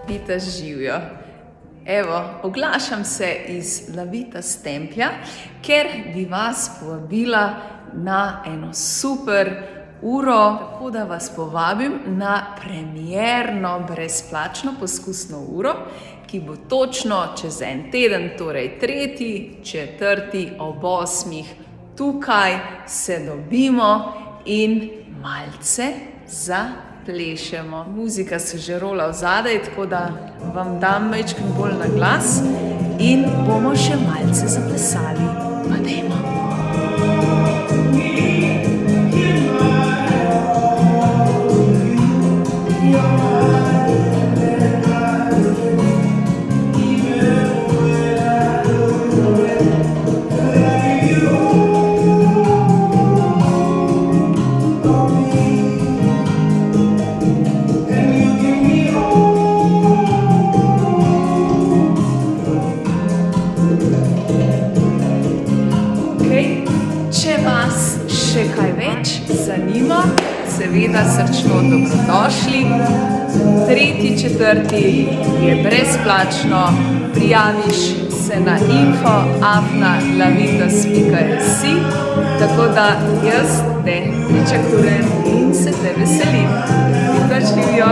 Vita živijo. Evo, oglašam se iz Lavitas templja, ker bi vas povabila na eno super uro, tako da vas povabim na premierno brezplačno poskusno uro, ki bo točno čez en teden, torej 3., 4. ob 8. Tukaj se dobimo in malce zaplešemo. Muzika se že rola vzadaj, tako da vam dam majčkeno bolj na glas in bomo še malce zaplesali. Pa dajmo. Če vas še kaj več zanima, seveda srčno dobrodošli. 3., 4. je brezplačno, prijaviš se na info@lavitas.si, tako da jaz te pričakujem in se te veselim. Vita živijo!